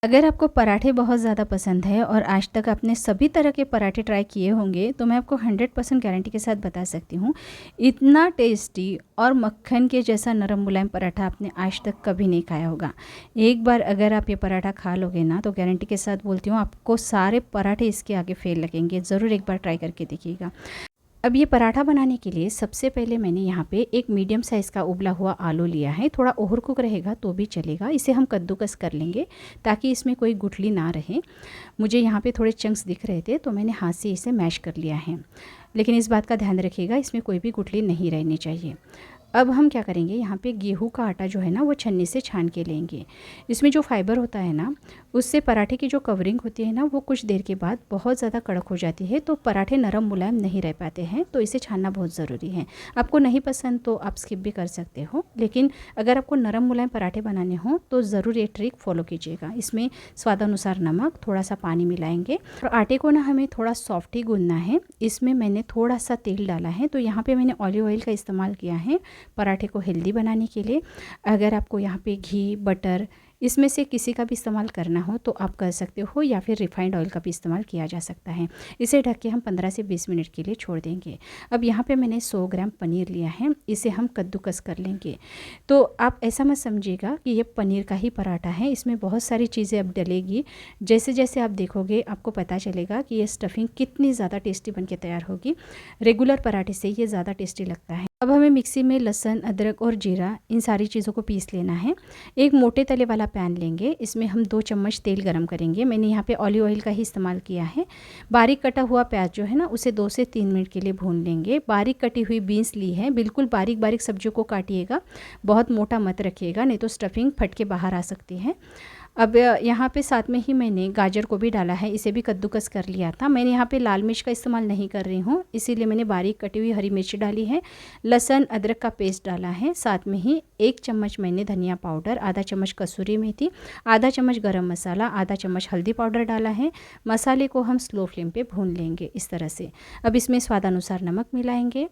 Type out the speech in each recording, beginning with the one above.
अगर आपको पराठे बहुत ज़्यादा पसंद है और आज तक आपने सभी तरह के पराठे ट्राई किए होंगे, तो मैं आपको 100% गारंटी के साथ बता सकती हूँ, इतना टेस्टी और मक्खन के जैसा नरम मुलायम पराठा आपने आज तक कभी नहीं खाया होगा। एक बार अगर आप ये पराठा खा लोगे ना, तो गारंटी के साथ बोलती हूँ, आपको सारे पराठे इसके आगे फेल लगेंगे। ज़रूर एक बार ट्राई करके देखिएगा। अब ये पराठा बनाने के लिए सबसे पहले मैंने यहाँ पे एक मीडियम साइज़ का उबला हुआ आलू लिया है। थोड़ा ओवर कुक रहेगा तो भी चलेगा। इसे हम कद्दूकस कर लेंगे ताकि इसमें कोई गुठली ना रहे। मुझे यहाँ पे थोड़े चंक्स दिख रहे थे तो मैंने हाथ से इसे मैश कर लिया है, लेकिन इस बात का ध्यान रखिएगा, इसमें कोई भी गुठली नहीं रहनी चाहिए। अब हम क्या करेंगे, यहाँ पे गेहूं का आटा जो है ना, वो छन्नी से छान के लेंगे। इसमें जो फाइबर होता है ना, उससे पराठे की जो कवरिंग होती है ना, वो कुछ देर के बाद बहुत ज़्यादा कड़क हो जाती है, तो पराठे नरम मुलायम नहीं रह पाते हैं। तो इसे छानना बहुत ज़रूरी है। आपको नहीं पसंद तो आप स्किप भी कर सकते हो, लेकिन अगर आपको नरम मुलायम पराठे बनाने हो तो ज़रूर ये ट्रिक फॉलो कीजिएगा। इसमें स्वादानुसार नमक, थोड़ा सा पानी मिलाएंगे और आटे को ना हमें थोड़ा सॉफ्ट ही गूंदना है। इसमें मैंने थोड़ा सा तेल डाला है, तो यहाँ पर मैंने ऑलिव ऑयल का इस्तेमाल किया है पराठे को हेल्दी बनाने के लिए। अगर आपको यहाँ पे घी, बटर, इसमें से किसी का भी इस्तेमाल करना हो तो आप कर सकते हो, या फिर रिफाइंड ऑयल का भी इस्तेमाल किया जा सकता है। इसे ढक के हम 15 से 20 मिनट के लिए छोड़ देंगे। अब यहाँ पे मैंने 100 ग्राम पनीर लिया है, इसे हम कद्दूकस कर लेंगे। तो आप ऐसा मत समझिएगा कि ये पनीर का ही पराठा है, इसमें बहुत सारी चीज़ें अब डलेगी। जैसे जैसे आप देखोगे आपको पता चलेगा कि ये स्टफिंग कितनी ज़्यादा टेस्टी बन के तैयार होगी। रेगुलर पराठे से ये ज़्यादा टेस्टी लगता है। अब हमें मिक्सी में लहसुन, अदरक और जीरा, इन सारी चीज़ों को पीस लेना है। एक मोटे तले वाला पैन लेंगे, इसमें हम 2 चम्मच तेल गरम करेंगे। मैंने यहाँ पे ऑलिव ऑयल का ही इस्तेमाल किया है। बारीक कटा हुआ प्याज जो है ना, उसे 2 से 3 मिनट के लिए भून लेंगे। बारीक कटी हुई बीन्स ली है, बिल्कुल बारीक बारीक सब्जियों को काटिएगा, बहुत मोटा मत रखिएगा, नहीं तो स्टफिंग फट के बाहर आ सकती है। अब यहाँ पे साथ में ही मैंने गाजर को भी डाला है, इसे भी कद्दूकस कर लिया था। मैंने यहाँ पे लाल मिर्च का इस्तेमाल नहीं कर रही हूँ, इसीलिए मैंने बारीक कटी हुई हरी मिर्च डाली है। लहसुन, अदरक का पेस्ट डाला है। साथ में ही 1 चम्मच मैंने धनिया पाउडर, आधा चम्मच कसूरी मेथी, आधा चम्मच गरम मसाला, आधा चम्मच हल्दी पाउडर डाला है। मसाले को हम स्लो फ्लेम पे भून लेंगे इस तरह से। अब इसमें स्वादानुसार नमक मिलाएंगे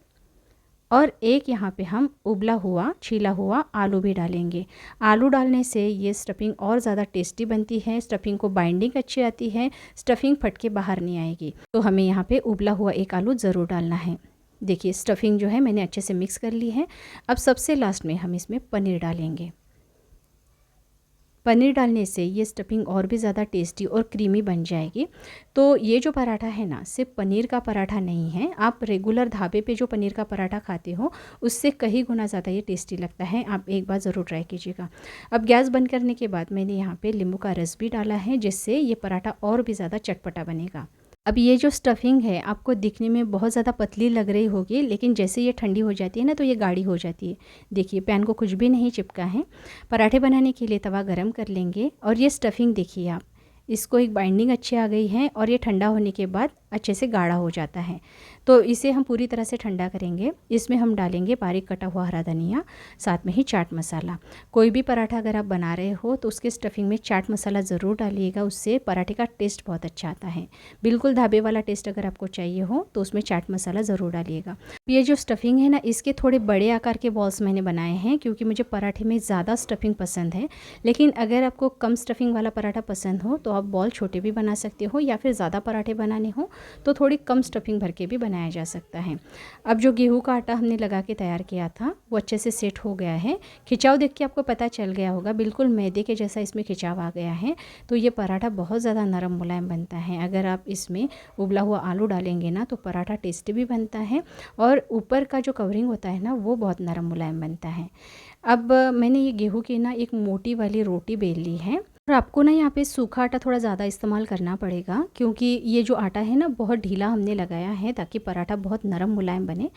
और एक यहाँ पे हम उबला हुआ छीला हुआ आलू भी डालेंगे। आलू डालने से ये स्टफिंग और ज़्यादा टेस्टी बनती है, स्टफिंग को बाइंडिंग अच्छी आती है, स्टफिंग फट के बाहर नहीं आएगी। तो हमें यहाँ पे उबला हुआ एक आलू ज़रूर डालना है। देखिए स्टफिंग जो है मैंने अच्छे से मिक्स कर ली है। अब सबसे लास्ट में हम इसमें पनीर डालेंगे। पनीर डालने से ये स्टफिंग और भी ज़्यादा टेस्टी और क्रीमी बन जाएगी। तो ये जो पराठा है ना, सिर्फ पनीर का पराठा नहीं है, आप रेगुलर ढाबे पे जो पनीर का पराठा खाते हो उससे कहीं गुना ज़्यादा ये टेस्टी लगता है। आप एक बार ज़रूर ट्राई कीजिएगा। अब गैस बंद करने के बाद मैंने यहाँ पे नींबू का रस भी डाला है, जिससे ये पराठा और भी ज़्यादा चटपटा बनेगा। अब ये जो स्टफिंग है आपको दिखने में बहुत ज़्यादा पतली लग रही होगी, लेकिन जैसे ये ठंडी हो जाती है ना, तो ये गाढ़ी हो जाती है। देखिए पैन को कुछ भी नहीं चिपका है। पराठे बनाने के लिए तवा गरम कर लेंगे और ये स्टफिंग देखिए आप, इसको एक बाइंडिंग अच्छी आ गई है और ये ठंडा होने के बाद अच्छे से गाढ़ा हो जाता है। तो इसे हम पूरी तरह से ठंडा करेंगे। इसमें हम डालेंगे बारीक कटा हुआ हरा धनिया, साथ में ही चाट मसाला। कोई भी पराठा अगर आप बना रहे हो तो उसके स्टफिंग में चाट मसाला ज़रूर डालिएगा, उससे पराठे का टेस्ट बहुत अच्छा आता है। बिल्कुल ढाबे वाला टेस्ट अगर आपको चाहिए हो तो उसमें चाट मसाला ज़रूर डालिएगा। ये जो स्टफिंग है ना, इसके थोड़े बड़े आकार के बॉल्स मैंने बनाए हैं, क्योंकि मुझे पराठे में ज़्यादा स्टफिंग पसंद है। लेकिन अगर आपको कम स्टफिंग वाला पराठा पसंद हो तो आप बॉल छोटे भी बना सकते हो, या फिर ज़्यादा पराठे बनाने हो तो थोड़ी कम स्टफिंग भर के भी बनाया जा सकता है। अब जो गेहूं का आटा हमने लगा के तैयार किया था वो अच्छे से सेट हो गया है। खिंचाव देख के आपको पता चल गया होगा, बिल्कुल मैदे के जैसा इसमें खिंचाव आ गया है। तो ये पराठा बहुत ज़्यादा नरम मुलायम बनता है। अगर आप इसमें उबला हुआ आलू डालेंगे ना, तो पराठा टेस्टी भी बनता है और ऊपर का जो कवरिंग होता है ना, वो बहुत नरम मुलायम बनता है। अब मैंने ये गेहूं की ना एक मोटी वाली रोटी बेल ली है और आपको ना यहाँ पे सूखा आटा थोड़ा ज़्यादा इस्तेमाल करना पड़ेगा, क्योंकि ये जो आटा है ना बहुत ढीला हमने लगाया है ताकि पराठा बहुत नरम मुलायम बने।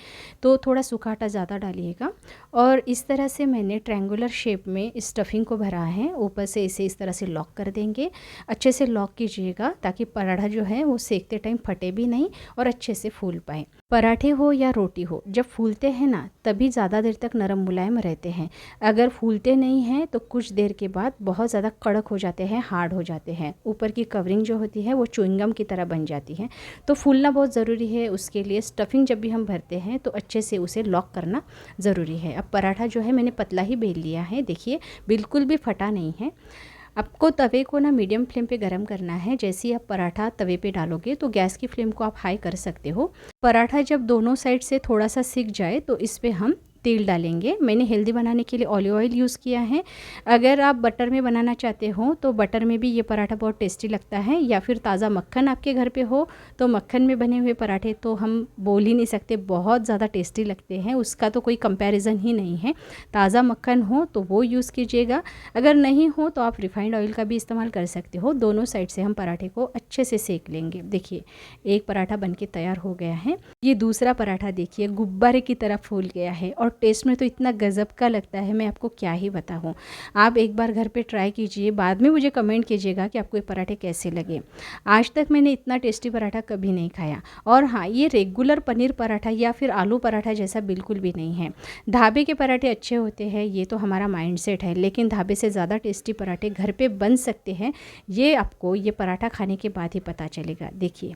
तो थोड़ा सूखा आटा ज़्यादा डालिएगा। और इस तरह से मैंने ट्रायंगुलर शेप में स्टफिंग को भरा है। ऊपर से इसे इस तरह से लॉक कर देंगे। अच्छे से लॉक कीजिएगा ताकि पराठा जो है वो सेकते टाइम फटे भी नहीं और अच्छे से फूल पाए। पराठे हो या रोटी हो, जब फूलते हैं ना तभी ज़्यादा देर तक नरम मुलायम रहते हैं। अगर फूलते नहीं हैं तो कुछ देर के बाद बहुत ज़्यादा कड़क हो जाते हैं, हार्ड हो जाते हैं। ऊपर की कवरिंग जो होती है वो च्युइंगम की तरह बन जाती है। तो फूलना बहुत ज़रूरी है। उसके लिए स्टफिंग जब भी हम भरते हैं तो अच्छे से उसे लॉक करना ज़रूरी है। अब पराठा जो है मैंने पतला ही बेल लिया है, देखिए बिल्कुल भी फटा नहीं है। आपको तवे को ना मीडियम फ्लेम पे गरम करना है। जैसे ही आप पराठा तवे पे डालोगे तो गैस की फ्लेम को आप हाई कर सकते हो। पराठा जब दोनों साइड से थोड़ा सा सिक जाए तो इस पे हम तेल डालेंगे। मैंने हेल्दी बनाने के लिए ऑलिव ऑयल यूज़ किया है। अगर आप बटर में बनाना चाहते हो तो बटर में भी ये पराठा बहुत टेस्टी लगता है, या फिर ताज़ा मक्खन आपके घर पे हो तो मक्खन में बने हुए पराठे तो हम बोल ही नहीं सकते, बहुत ज़्यादा टेस्टी लगते हैं। उसका तो कोई कंपैरिजन ही नहीं है। ताज़ा मक्खन हो तो वो यूज़ कीजिएगा, अगर नहीं हो तो आप रिफाइंड ऑयल का भी इस्तेमाल कर सकते हो। दोनों साइड से हम पराठे को अच्छे से सेक लेंगे। देखिए एक पराठा बनके तैयार हो गया है। ये दूसरा पराठा देखिए गुब्बारे की तरह फूल गया है और टेस्ट में तो इतना गज़ब का लगता है, मैं आपको क्या ही बताऊँ। आप एक बार घर पे ट्राई कीजिए, बाद में मुझे कमेंट कीजिएगा कि आपको ये पराठे कैसे लगे। आज तक मैंने इतना टेस्टी पराठा कभी नहीं खाया। और हाँ, ये रेगुलर पनीर पराठा या फिर आलू पराठा जैसा बिल्कुल भी नहीं है। ढाबे के पराठे अच्छे होते हैं, ये तो हमारा माइंडसेट है, लेकिन ढाबे से ज़्यादा टेस्टी पराठे घर पे बन सकते हैं, ये आपको ये पराठा खाने के बाद ही पता चलेगा। देखिए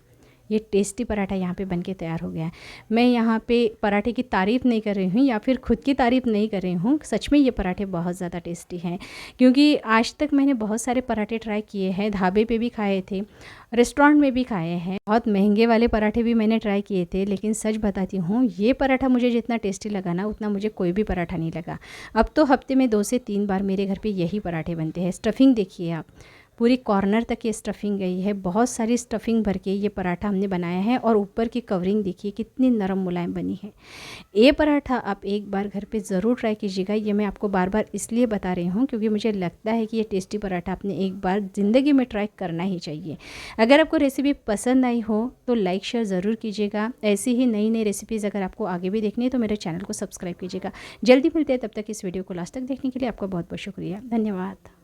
ये टेस्टी पराठा यहाँ पे बनके तैयार हो गया है। मैं यहाँ पे पराठे की तारीफ़ नहीं कर रही हूँ या फिर खुद की तारीफ़ नहीं कर रही हूँ, सच में ये पराठे बहुत ज़्यादा टेस्टी हैं। क्योंकि आज तक मैंने बहुत सारे पराठे ट्राई किए हैं, ढाबे पे भी खाए थे, रेस्टोरेंट में भी खाए हैं, बहुत महंगे वाले पराठे भी मैंने ट्राई किए थे, लेकिन सच बताती हूँ ये पराठा मुझे जितना टेस्टी लगा ना उतना मुझे कोई भी पराठा नहीं लगा। अब तो हफ्ते में 2 से 3 बार मेरे घर पे यही पराठे बनते हैं। स्टफिंग देखिए आप, पूरी कॉर्नर तक ये स्टफिंग गई है, बहुत सारी स्टफिंग भर के ये पराठा हमने बनाया है। और ऊपर की कवरिंग देखिए कितनी नरम मुलायम बनी है। ये पराठा आप एक बार घर पे ज़रूर ट्राई कीजिएगा। ये मैं आपको बार बार इसलिए बता रही हूँ क्योंकि मुझे लगता है कि ये टेस्टी पराठा आपने एक बार ज़िंदगी में ट्राई करना ही चाहिए। अगर आपको रेसिपी पसंद आई हो तो लाइक शेयर ज़रूर कीजिएगा। ऐसी ही नई नई रेसिपीज़ अगर आपको आगे भी देखनी है तो मेरे चैनल को सब्सक्राइब कीजिएगा। जल्दी मिलते हैं, तब तक इस वीडियो को लास्ट तक देखने के लिए आपका बहुत बहुत शुक्रिया। धन्यवाद।